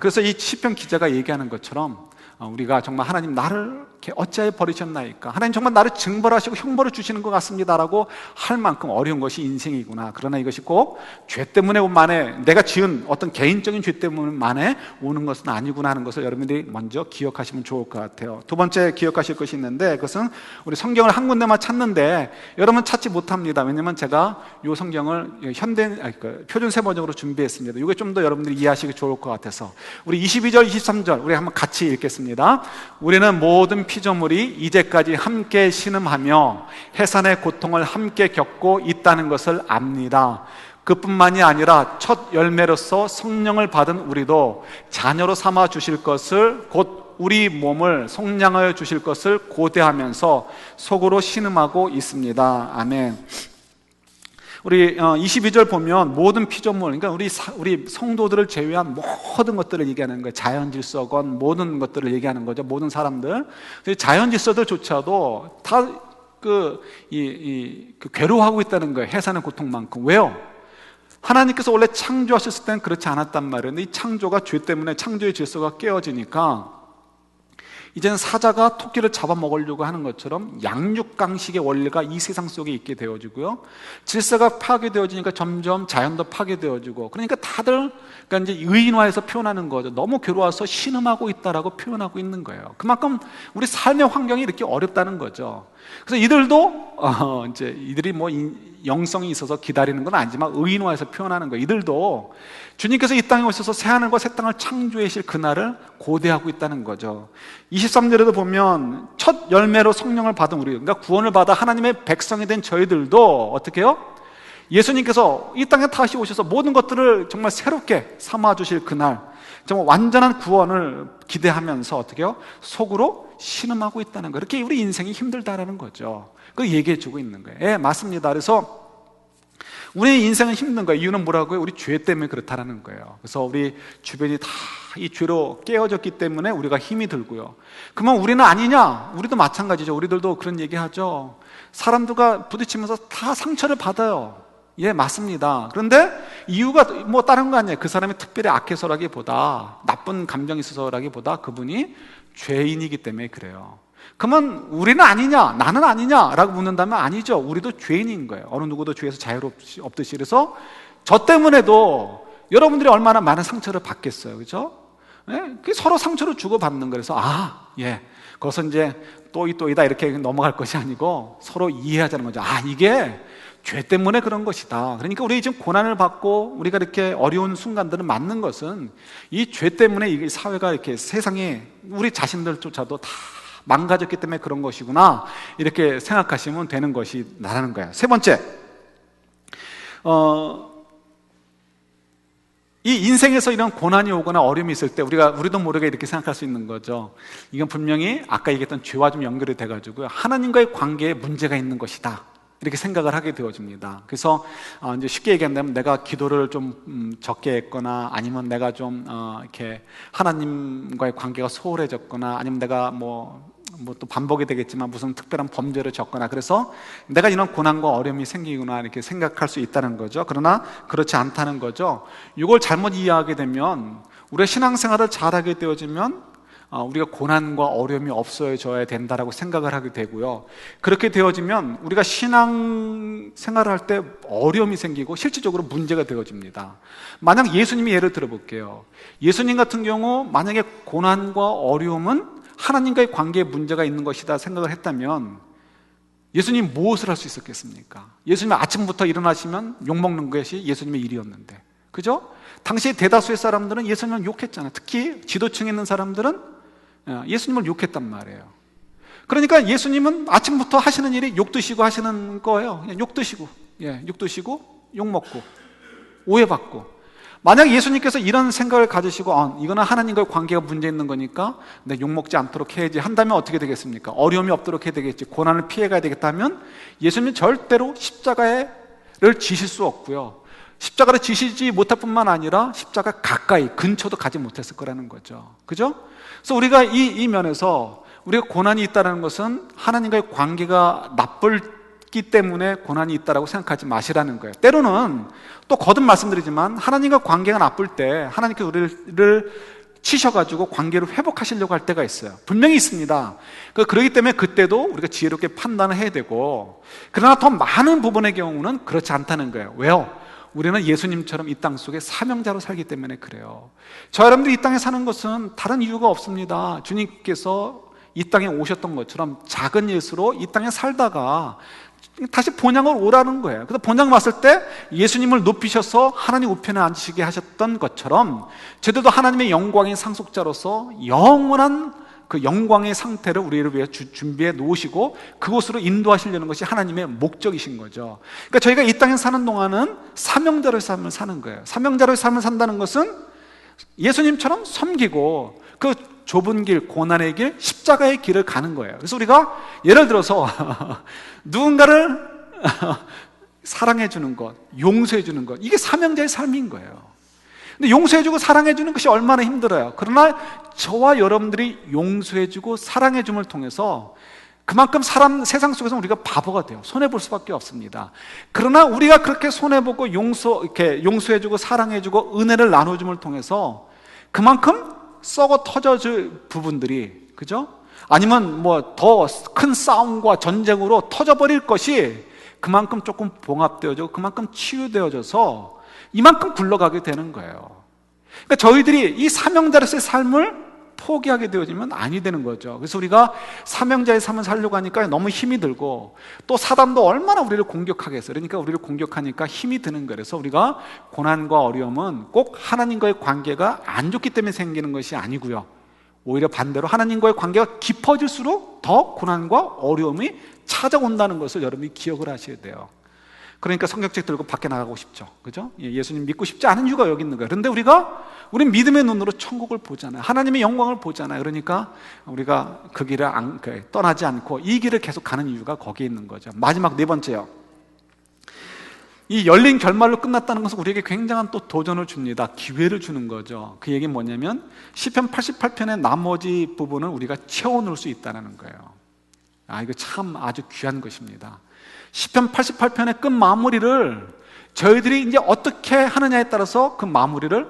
그래서 이 시편 기자가 얘기하는 것처럼 우리가 정말 하나님 나를 이렇게 어찌하여 버리셨나이까, 하나님 정말 나를 징벌하시고 형벌을 주시는 것 같습니다라고 할 만큼 어려운 것이 인생이구나. 그러나 이것이 꼭 죄 때문에만에, 내가 지은 어떤 개인적인 죄 때문에만에 오는 것은 아니구나 하는 것을 여러분들이 먼저 기억하시면 좋을 것 같아요. 두 번째 기억하실 것이 있는데, 그것은 우리 성경을 한 군데만 찾는데 여러분 찾지 못합니다. 왜냐하면 제가 이 성경을 표준 세번역으로 준비했습니다. 이게 좀 더 여러분들이 이해하시기 좋을 것 같아서 우리 22절, 23절 우리 한번 같이 읽겠습니다. 우리는 모든 피조물이 이제까지 함께 신음하며 해산의 고통을 함께 겪고 있다는 것을 압니다. 그뿐만이 아니라 첫 열매로서 성령을 받은 우리도 자녀로 삼아 주실 것을, 곧 우리 몸을 속량하여 주실 것을 고대하면서 속으로 신음하고 있습니다. 아멘. 우리 22절 보면 모든 피조물, 그러니까 우리 성도들을 제외한 모든 것들을 얘기하는 거예요. 자연 질서건 모든 것들을 얘기하는 거죠. 모든 사람들. 자연 질서들조차도 다 괴로워하고 있다는 거예요. 해산의 고통만큼. 왜요? 하나님께서 원래 창조하셨을 때는 그렇지 않았단 말이에요. 근데 이 창조가 죄 때문에 창조의 질서가 깨어지니까 이제는 사자가 토끼를 잡아먹으려고 하는 것처럼 양육강식의 원리가 이 세상 속에 있게 되어지고요, 질서가 파괴되어지니까 점점 자연도 파괴되어지고, 그러니까 다들 그러니까 이제 의인화해서 표현하는 거죠. 너무 괴로워서 신음하고 있다라고 표현하고 있는 거예요. 그만큼 우리 삶의 환경이 이렇게 어렵다는 거죠. 그래서 이들도 이들이 뭐 영성이 있어서 기다리는 건 아니지만 의인화해서 표현하는 거예요. 이들도 주님께서 이 땅에 오셔서 새하늘과 새 땅을 창조해 주실 그날을 고대하고 있다는 거죠. 23절에도 보면 첫 열매로 성령을 받은 우리, 그러니까 구원을 받아 하나님의 백성이 된 저희들도 어떻게 해요? 예수님께서 이 땅에 다시 오셔서 모든 것들을 정말 새롭게 삼아 주실 그날, 정말 완전한 구원을 기대하면서 어떻게 해요? 속으로 신음하고 있다는 거예요. 이렇게 우리 인생이 힘들다라는 거죠. 그걸 얘기해 주고 있는 거예요. 예, 맞습니다. 그래서 우리의 인생은 힘든 거예요. 이유는 뭐라고요? 우리 죄 때문에 그렇다라는 거예요. 그래서 우리 주변이 다 이 죄로 깨어졌기 때문에 우리가 힘이 들고요. 그러면 우리는 아니냐? 우리도 마찬가지죠. 우리들도 그런 얘기 하죠. 사람들과 부딪히면서 다 상처를 받아요. 예, 맞습니다. 그런데 이유가 뭐 다른 거 아니에요. 그 사람이 특별히 악해서라기보다, 나쁜 감정이 있어서라기보다 그분이 죄인이기 때문에 그래요. 그러면 우리는 아니냐, 나는 아니냐 라고 묻는다면 아니죠. 우리도 죄인인 거예요. 어느 누구도 죄에서 자유롭듯이. 그래서 저 때문에도 여러분들이 얼마나 많은 상처를 받겠어요. 그렇죠? 예? 서로 상처를 주고받는 거예요. 그래서 그것은 이제 또이다 이렇게 넘어갈 것이 아니고 서로 이해하자는 거죠. 이게 죄 때문에 그런 것이다. 그러니까 우리 지금 고난을 받고 우리가 이렇게 어려운 순간들을 맞는 것은 이 죄 때문에 이 사회가 이렇게 세상에 우리 자신들조차도 다 망가졌기 때문에 그런 것이구나, 이렇게 생각하시면 되는 것이 나라는 거야. 세 번째, 이 인생에서 이런 고난이 오거나 어려움이 있을 때 우리도 모르게 이렇게 생각할 수 있는 거죠. 이건 분명히 아까 얘기했던 죄와 좀 연결이 돼가지고요, 하나님과의 관계에 문제가 있는 것이다, 이렇게 생각을 하게 되어집니다. 그래서 이제 쉽게 얘기한다면 내가 기도를 좀 적게 했거나, 아니면 내가 좀 이렇게 하나님과의 관계가 소홀해졌거나, 아니면 내가 뭐 또 반복이 되겠지만 무슨 특별한 범죄를 졌거나, 그래서 내가 이런 고난과 어려움이 생기구나, 이렇게 생각할 수 있다는 거죠. 그러나 그렇지 않다는 거죠. 이걸 잘못 이해하게 되면, 우리가 신앙생활을 잘하게 되어지면 우리가 고난과 어려움이 없어져야 된다라고 생각을 하게 되고요, 그렇게 되어지면 우리가 신앙생활을 할 때 어려움이 생기고 실질적으로 문제가 되어집니다. 만약 예수님이 예를 들어볼게요. 예수님 같은 경우 만약에 고난과 어려움은 하나님과의 관계에 문제가 있는 것이다 생각을 했다면, 예수님 무엇을 할 수 있었겠습니까? 예수님 아침부터 일어나시면 욕먹는 것이 예수님의 일이었는데, 그죠? 당시 대다수의 사람들은 예수님을 욕했잖아요. 특히 지도층에 있는 사람들은 예수님을 욕했단 말이에요. 그러니까 예수님은 아침부터 하시는 일이 욕 드시고 하시는 거예요. 그냥 욕 드시고, 욕 드시고, 욕 먹고, 오해받고. 만약 예수님께서 이런 생각을 가지시고 이거는 하나님과의 관계가 문제 있는 거니까 내 욕먹지 않도록 해야지 한다면 어떻게 되겠습니까? 어려움이 없도록 해야 되겠지, 고난을 피해가야 되겠다면 예수님은 절대로 십자가를 지실 수 없고요, 십자가를 지시지 못할 뿐만 아니라 십자가 가까이 근처도 가지 못했을 거라는 거죠. 그죠? 그래서 우리가 이 면에서 우리가 고난이 있다는 것은 하나님과의 관계가 나쁘기 때문에 고난이 있다고 생각하지 마시라는 거예요. 때로는 또 거듭 말씀드리지만 하나님과 관계가 나쁠 때 하나님께서 우리를 치셔가지고 관계를 회복하시려고 할 때가 있어요. 분명히 있습니다. 그렇기 때문에 그때도 우리가 지혜롭게 판단을 해야 되고, 그러나 더 많은 부분의 경우는 그렇지 않다는 거예요. 왜요? 우리는 예수님처럼 이 땅 속에 사명자로 살기 때문에 그래요. 저 여러분들이 이 땅에 사는 것은 다른 이유가 없습니다. 주님께서 이 땅에 오셨던 것처럼 작은 예수로 이 땅에 살다가 다시 본향으로 오라는 거예요. 그래서 본향 왔을 때 예수님을 높이셔서 하나님 우편에 앉으시게 하셨던 것처럼 저희들도 하나님의 영광의 상속자로서 영원한 그 영광의 상태를 우리를 위해 준비해 놓으시고 그곳으로 인도하시려는 것이 하나님의 목적이신 거죠. 그러니까 저희가 이 땅에 사는 동안은 사명자로의 삶을 사는 거예요. 사명자로의 삶을 산다는 것은 예수님처럼 섬기고 그 좁은 길, 고난의 길, 십자가의 길을 가는 거예요. 그래서 우리가 예를 들어서 누군가를 사랑해 주는 것, 용서해 주는 것, 이게 사명자의 삶인 거예요. 근데 용서해 주고 사랑해 주는 것이 얼마나 힘들어요. 그러나 저와 여러분들이 용서해 주고 사랑해 줌을 통해서 그만큼 세상 속에서 우리가 바보가 돼요. 손해볼 수밖에 없습니다. 그러나 우리가 그렇게 손해보고 이렇게 용서해주고 사랑해주고 은혜를 나눠줌을 통해서 그만큼 썩어 터져질 부분들이, 그죠? 아니면 뭐 더 큰 싸움과 전쟁으로 터져버릴 것이 그만큼 조금 봉합되어지고 그만큼 치유되어져서 이만큼 굴러가게 되는 거예요. 그러니까 저희들이 이 사명자로서의 삶을 포기하게 되어지면 아니 되는 거죠. 그래서 우리가 사명자의 삶을 살려고 하니까 너무 힘이 들고, 또 사단도 얼마나 우리를 공격하겠어요. 그러니까 우리를 공격하니까 힘이 드는 거예요. 그래서 우리가 고난과 어려움은 꼭 하나님과의 관계가 안 좋기 때문에 생기는 것이 아니고요, 오히려 반대로 하나님과의 관계가 깊어질수록 더 고난과 어려움이 찾아온다는 것을 여러분이 기억을 하셔야 돼요. 그러니까 성경책 들고 밖에 나가고 싶죠. 그죠? 예수님 믿고 싶지 않은 이유가 여기 있는 거예요. 그런데 우린 믿음의 눈으로 천국을 보잖아요. 하나님의 영광을 보잖아요. 그러니까 우리가 그 길을 떠나지 않고 이 길을 계속 가는 이유가 거기에 있는 거죠. 마지막 네 번째요. 이 열린 결말로 끝났다는 것은 우리에게 굉장한 또 도전을 줍니다. 기회를 주는 거죠. 그 얘기는 뭐냐면 시편 88편의 나머지 부분을 우리가 채워넣을 수 있다는 거예요. 이거 참 아주 귀한 것입니다. 시편 88편의 끝 마무리를 저희들이 이제 어떻게 하느냐에 따라서 그 마무리를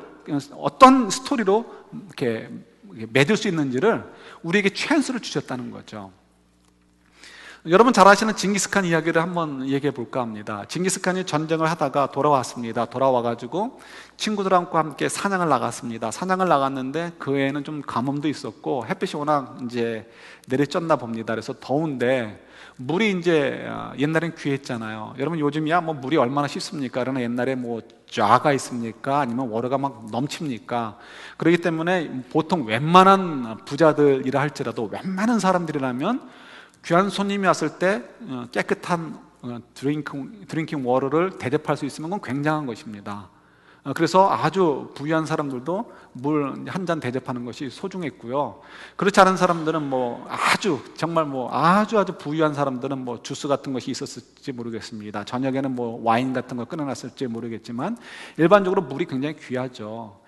어떤 스토리로 이렇게 맺을 수 있는지를 우리에게 찬스를 주셨다는 거죠. 여러분 잘 아시는 징기스칸 이야기를 한번 얘기해 볼까 합니다. 징기스칸이 전쟁을 하다가 돌아왔습니다. 돌아와가지고 친구들하고 함께 사냥을 나갔습니다. 사냥을 나갔는데 그 애는 좀 가뭄도 있었고 햇빛이 워낙 이제 내리쬐나 봅니다. 그래서 더운데 물이 이제 옛날엔 귀했잖아요. 여러분 요즘이야 뭐 물이 얼마나 쉽습니까? 그러나 옛날에 뭐 쫙가 있습니까? 아니면 워러가 막 넘칩니까? 그렇기 때문에 보통 웬만한 부자들이라 할지라도 웬만한 사람들이라면 귀한 손님이 왔을 때 깨끗한 드링킹 워터를 대접할 수 있으면 그건 굉장한 것입니다. 그래서 아주 부유한 사람들도 물 한 잔 대접하는 것이 소중했고요. 그렇지 않은 사람들은 뭐 아주 정말 뭐 아주 부유한 사람들은 뭐 주스 같은 것이 있었을지 모르겠습니다. 저녁에는 뭐 와인 같은 거 끊어놨을지 모르겠지만 일반적으로 물이 굉장히 귀하죠.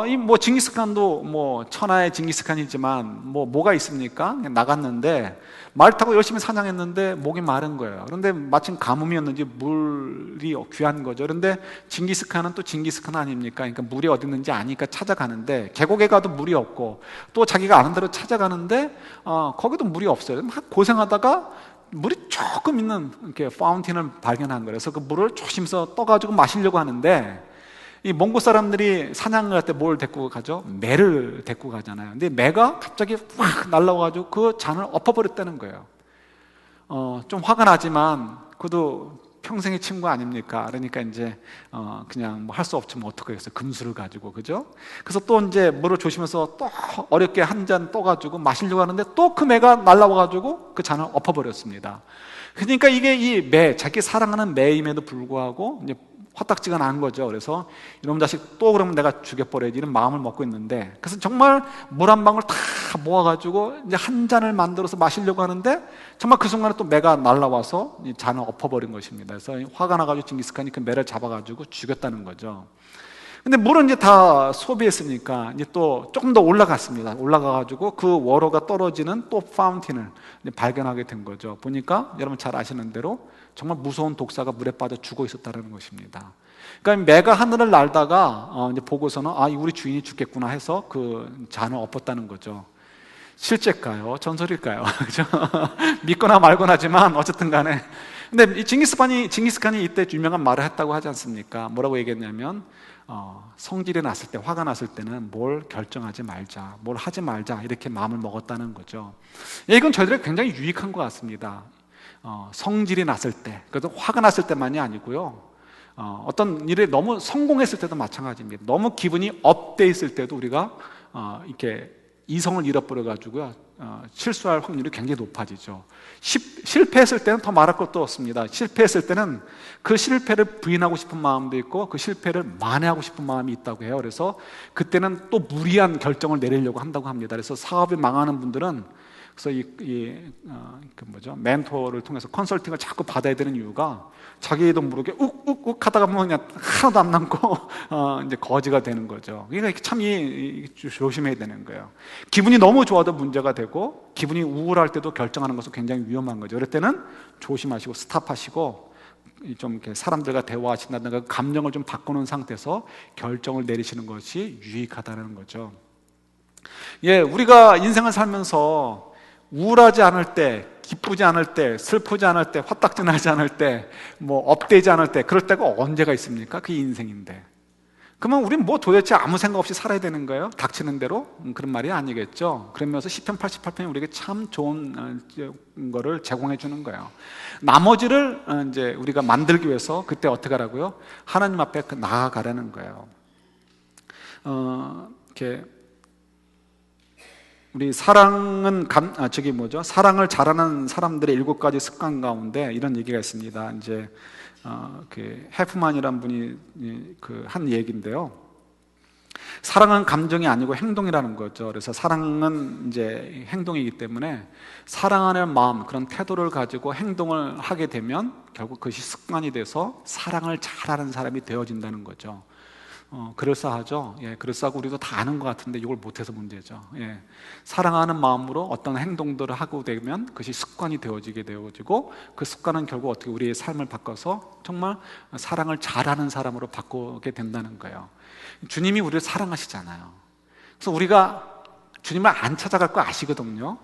이 뭐 징기스칸도 뭐 천하의 징기스칸이지만 뭐가 있습니까? 나갔는데 말 타고 열심히 사냥했는데 목이 마른 거예요. 그런데 마침 가뭄이었는지 물이 귀한 거죠. 그런데 징기스칸은 또 징기스칸 아닙니까? 그러니까 물이 어디 있는지 아니까 찾아가는데 계곡에 가도 물이 없고 또 자기가 아는 대로 찾아가는데 거기도 물이 없어요. 막 고생하다가 물이 조금 있는 이렇게 파운틴을 발견한 거예요. 그래서 그 물을 조심해서 떠가지고 마시려고 하는데 이 몽고 사람들이 사냥을 할 때 뭘 데리고 가죠? 매를 데리고 가잖아요. 근데 매가 갑자기 확 날라와가지고 그 잔을 엎어버렸다는 거예요. 좀 화가 나지만 그래도 평생의 친구 아닙니까? 그러니까 이제 그냥 뭐 할 수 없지만 어떡하겠어요? 금수를 가지고, 그죠? 그래서 또 이제 물을 조심해서 또 어렵게 한 잔 떠가지고 마시려고 하는데 또 그 매가 날라와가지고 그 잔을 엎어버렸습니다. 그러니까 이게 이 매, 자기 사랑하는 매임에도 불구하고 이제 화딱지가 난 거죠. 그래서 이놈 자식 또 그러면 내가 죽여버려야지 이런 마음을 먹고 있는데, 그래서 정말 물 한 방울 다 모아가지고 이제 한 잔을 만들어서 마시려고 하는데 정말 그 순간에 또 매가 날라와서 이 잔을 엎어버린 것입니다. 그래서 화가 나가지고 징기스칸이 그 매를 잡아가지고 죽였다는 거죠. 근데 물은 이제 다 소비했으니까 이제 또 조금 더 올라갔습니다. 올라가가지고 그 워로가 떨어지는 또 파운틴을 발견하게 된 거죠. 보니까 여러분 잘 아시는 대로 정말 무서운 독사가 물에 빠져 죽어 있었다는 것입니다. 그러니까 매가 하늘을 날다가 이제 보고서는 우리 주인이 죽겠구나 해서 그 잔을 엎었다는 거죠. 실제일까요? 전설일까요? 그죠? 믿거나 말거나 하지만 어쨌든 간에. 근데 이 징기스칸이 이때 유명한 말을 했다고 하지 않습니까? 뭐라고 얘기했냐면 성질이 났을 때, 화가 났을 때는 뭘 결정하지 말자, 뭘 하지 말자, 이렇게 마음을 먹었다는 거죠. 이건 저희들에게 굉장히 유익한 것 같습니다. 성질이 났을 때, 그래도 화가 났을 때만이 아니고요, 어떤 일에 너무 성공했을 때도 마찬가지입니다. 너무 기분이 업돼 있을 때도 우리가 이렇게 이성을 잃어버려 가지고요, 실수할 확률이 굉장히 높아지죠. 실패했을 때는 더 말할 것도 없습니다. 실패했을 때는 그 실패를 부인하고 싶은 마음도 있고 그 실패를 만회하고 싶은 마음이 있다고 해요. 그래서 그때는 또 무리한 결정을 내리려고 한다고 합니다. 그래서 사업이 망하는 분들은, 그래서 멘토를 통해서 컨설팅을 자꾸 받아야 되는 이유가 자기도 모르게 욱욱욱 하다가 보면 그냥 하나도 안 남고 이제 거지가 되는 거죠. 그러니까 참 조심해야 되는 거예요. 기분이 너무 좋아도 문제가 되고 기분이 우울할 때도 결정하는 것은 굉장히 위험한 거죠. 그럴 때는 조심하시고 스탑하시고 좀 이렇게 사람들과 대화하신다든가 감정을 좀 바꾸는 상태에서 결정을 내리시는 것이 유익하다는 거죠. 우리가 인생을 살면서 우울하지 않을 때, 기쁘지 않을 때, 슬프지 않을 때, 화딱지 나지 않을 때, 업되지 않을 때, 그럴 때가 언제가 있습니까? 그게 인생인데. 그러면 우리는 도대체 아무 생각 없이 살아야 되는 거예요? 닥치는 대로? 그런 말이 아니겠죠. 그러면서 시편 88편이 우리에게 참 좋은 거를 제공해 주는 거예요. 나머지를 이제 우리가 만들기 위해서 그때 어떻게 하라고요? 하나님 앞에 나아가라는 거예요. 이렇게 우리 사랑을 잘하는 사람들의 7가지 습관 가운데 이런 얘기가 있습니다. 이제 그 해프만이라는 분이 한 얘기인데요. 사랑은 감정이 아니고 행동이라는 거죠. 그래서 사랑은 이제 행동이기 때문에 사랑하는 마음, 그런 태도를 가지고 행동을 하게 되면 결국 그것이 습관이 돼서 사랑을 잘하는 사람이 되어진다는 거죠. 그럴싸하죠. 그럴싸하고 우리도 다 아는 것 같은데 이걸 못해서 문제죠. 사랑하는 마음으로 어떤 행동들을 하고 되면 그것이 습관이 되어지게 되어지고 그 습관은 결국 어떻게 우리의 삶을 바꿔서 정말 사랑을 잘하는 사람으로 바꾸게 된다는 거예요. 주님이 우리를 사랑하시잖아요. 그래서 우리가 주님을 안 찾아갈 거 아시거든요.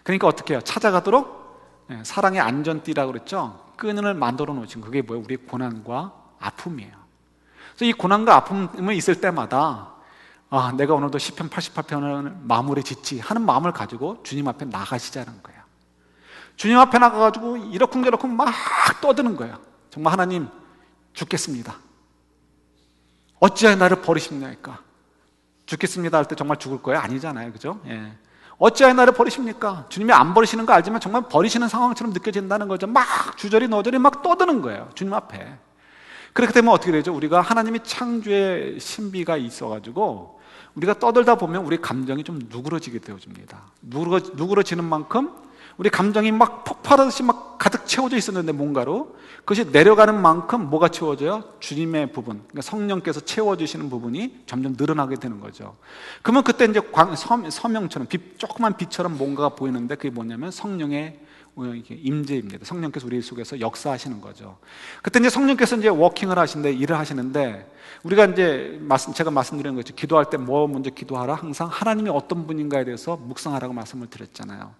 그러니까 어떻게 해요? 찾아가도록 사랑의 안전띠라고 그랬죠. 끈을 만들어 놓으신 그게 뭐예요? 우리의 고난과 아픔이에요. 그래서 이 고난과 아픔이 있을 때마다 내가 오늘도 시편 88편을 마무리 짓지 하는 마음을 가지고 주님 앞에 나가시자는 거예요. 주님 앞에 나가가지고 이러쿵저러쿵 막 떠드는 거예요. 정말 하나님 죽겠습니다. 어찌하여 나를 버리십니까? 죽겠습니다 할 때 정말 죽을 거예요? 아니잖아요. 그죠? 어찌하여 나를 버리십니까? 주님이 안 버리시는 거 알지만 정말 버리시는 상황처럼 느껴진다는 거죠. 막 주저리 너저리 막 떠드는 거예요. 주님 앞에. 그렇게 되면 어떻게 되죠? 우리가 하나님이 창조의 신비가 있어가지고 우리가 떠들다 보면 우리 감정이 좀 누그러지게 되어집니다. 누그러지는 만큼 우리 감정이 막 폭발하듯이 막 가득 채워져 있었는데 뭔가로 그것이 내려가는 만큼 뭐가 채워져요? 주님의 부분, 그러니까 성령께서 채워주시는 부분이 점점 늘어나게 되는 거죠. 그러면 그때 이제 서명처럼 조그만 빛처럼 뭔가가 보이는데 그게 뭐냐면 성령의 임재입니다. 성령께서 우리 속에서 역사하시는 거죠. 그때 이제 성령께서 이제 워킹을 하시는데, 일을 하시는데, 우리가 이제 제가 말씀드린 거죠. 기도할 때 뭐 먼저 기도하라? 항상 하나님이 어떤 분인가에 대해서 묵상하라고 말씀을 드렸잖아요.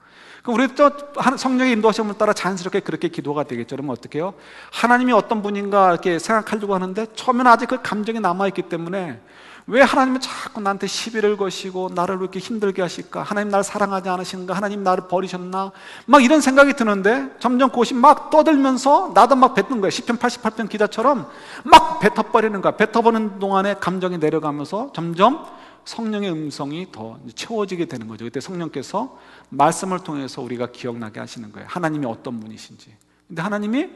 그럼 우리 또 성령의 인도하심을 따라 자연스럽게 그렇게 기도가 되겠죠. 그러면 어떻게 해요? 하나님이 어떤 분인가 이렇게 생각하려고 하는데 처음에는 아직 그 감정이 남아있기 때문에 왜 하나님은 자꾸 나한테 시비를 거시고 나를 왜 이렇게 힘들게 하실까? 하나님 나를 사랑하지 않으시는가? 하나님 나를 버리셨나? 막 이런 생각이 드는데 점점 그것이 막 떠들면서 나도 막 뱉는 거예요. 시편 88편 기자처럼 막 뱉어버리는 거야. 뱉어버리는 동안에 감정이 내려가면서 점점 성령의 음성이 더 채워지게 되는 거죠. 그때 성령께서 말씀을 통해서 우리가 기억나게 하시는 거예요. 하나님이 어떤 분이신지. 근데 하나님이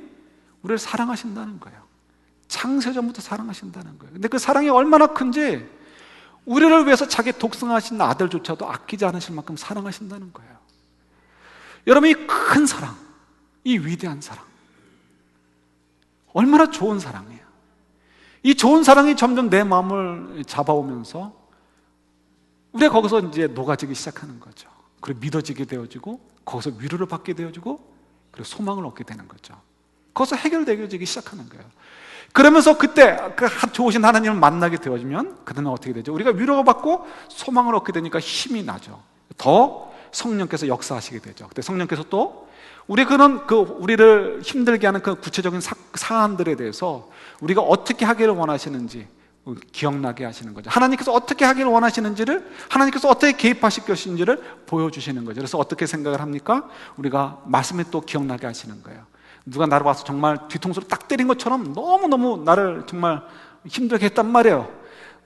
우리를 사랑하신다는 거예요. 창세전부터 사랑하신다는 거예요. 근데 그 사랑이 얼마나 큰지 우리를 위해서 자기 독생하신 아들조차도 아끼지 않으실 만큼 사랑하신다는 거예요. 여러분, 이 큰 사랑, 이 위대한 사랑, 얼마나 좋은 사랑이에요. 이 좋은 사랑이 점점 내 마음을 잡아오면서 우리가 거기서 이제 녹아지기 시작하는 거죠. 그리고 믿어지게 되어지고 거기서 위로를 받게 되어지고 그리고 소망을 얻게 되는 거죠. 거기서 해결되어지기 시작하는 거예요. 그러면서 그때 그 좋으신 하나님을 만나게 되어지면 그다음에 어떻게 되죠? 우리가 위로가 받고 소망을 얻게 되니까 힘이 나죠. 더 성령께서 역사하시게 되죠. 그때 성령께서 또 우리를 힘들게 하는 그 구체적인 사안들에 대해서 우리가 어떻게 하기를 원하시는지 기억나게 하시는 거죠. 하나님께서 어떻게 하기를 원하시는지를, 하나님께서 어떻게 개입하실 것인지를 보여주시는 거죠. 그래서 어떻게 생각을 합니까? 우리가 말씀에 또 기억나게 하시는 거예요. 누가 나를 와서 정말 뒤통수를 딱 때린 것처럼 너무너무 나를 정말 힘들게 했단 말이에요.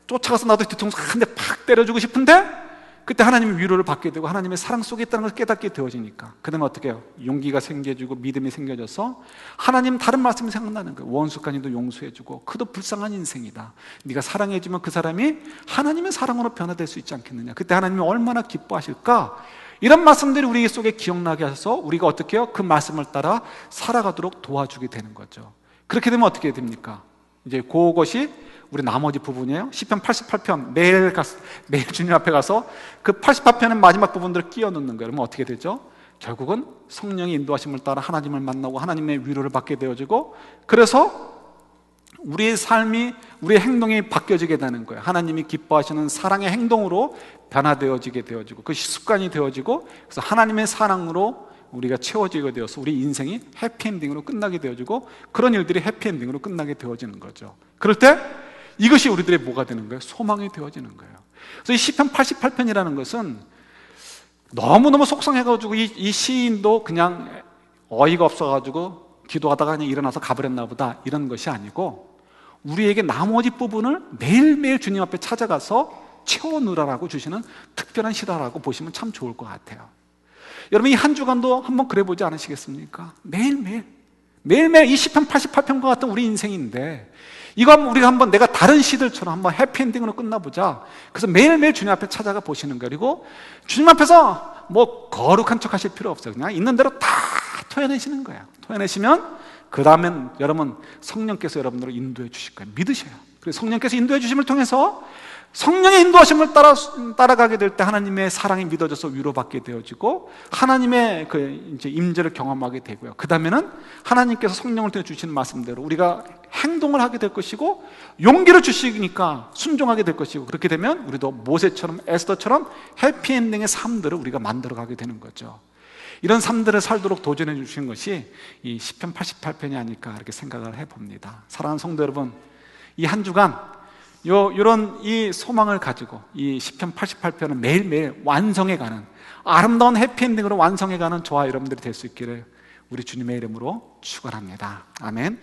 쫓아가서 나도 뒤통수 한 대 팍 때려주고 싶은데 그때 하나님의 위로를 받게 되고 하나님의 사랑 속에 있다는 것을 깨닫게 되어지니까 그 다음에 어떻게 해요? 용기가 생겨지고 믿음이 생겨져서 하나님 다른 말씀이 생각나는 거예요. 원수까지도 용서해주고 그도 불쌍한 인생이다. 네가 사랑해주면 그 사람이 하나님의 사랑으로 변화될 수 있지 않겠느냐. 그때 하나님이 얼마나 기뻐하실까? 이런 말씀들이 우리 속에 기억나게 하셔서 우리가 어떻게 해요? 그 말씀을 따라 살아가도록 도와주게 되는 거죠. 그렇게 되면 어떻게 됩니까? 이제 그것이 우리 나머지 부분이에요. 시편 88편 매일 주님 앞에 가서 그 88편의 마지막 부분들을 끼워 넣는 거예요. 그러면 어떻게 되죠? 결국은 성령의 인도하심을 따라 하나님을 만나고 하나님의 위로를 받게 되어지고 그래서 우리의 삶이, 우리의 행동이 바뀌어지게 되는 거예요. 하나님이 기뻐하시는 사랑의 행동으로 변화되어지게 되어지고 그것이 습관이 되어지고 그래서 하나님의 사랑으로 우리가 채워지게 되어서 우리 인생이 해피엔딩으로 끝나게 되어지고 그런 일들이 해피엔딩으로 끝나게 되어지는 거죠. 그럴 때 이것이 우리들의 뭐가 되는 거예요? 소망이 되어지는 거예요. 그래서 이 시편 88편이라는 것은 너무너무 속상해가지고 이 시인도 그냥 어이가 없어가지고 기도하다가 그냥 일어나서 가버렸나 보다 이런 것이 아니고 우리에게 나머지 부분을 매일매일 주님 앞에 찾아가서 채워넣으라고 주시는 특별한 시라고 보시면 참 좋을 것 같아요. 여러분, 이 한 주간도 한번 그래 보지 않으시겠습니까? 매일매일 이 시편 88편과 같은 우리 인생인데 이거 한번 우리가 한번 내가 다른 시들처럼 한번 해피엔딩으로 끝나보자. 그래서 매일매일 주님 앞에 찾아가 보시는 거예요. 그리고 주님 앞에서 뭐 거룩한 척 하실 필요 없어요. 그냥 있는 대로 다 토해내시는 거예요. 토해내시면 그 다음엔 여러분 성령께서 여러분들을 인도해 주실 거예요. 믿으셔요. 그래서 성령께서 인도해 주심을 통해서 성령의 인도하심을 따라가게 될 때 하나님의 사랑이 믿어져서 위로받게 되어지고 하나님의 그 이제 임재를 경험하게 되고요. 그 다음에는 하나님께서 성령을 통해 주시는 말씀대로 우리가 행동을 하게 될 것이고 용기를 주시니까 순종하게 될 것이고 그렇게 되면 우리도 모세처럼 에스더처럼 해피엔딩의 삶들을 우리가 만들어가게 되는 거죠. 이런 삶들을 살도록 도전해 주신 것이 이 시편 88편이 아닐까 이렇게 생각을 해봅니다. 사랑하는 성도 여러분, 이 한 주간 이런 이 소망을 가지고 이 시편 88편을 매일매일 완성해가는 아름다운 해피엔딩으로 완성해가는 저와 여러분들이 될 수 있기를 우리 주님의 이름으로 축원합니다. 아멘.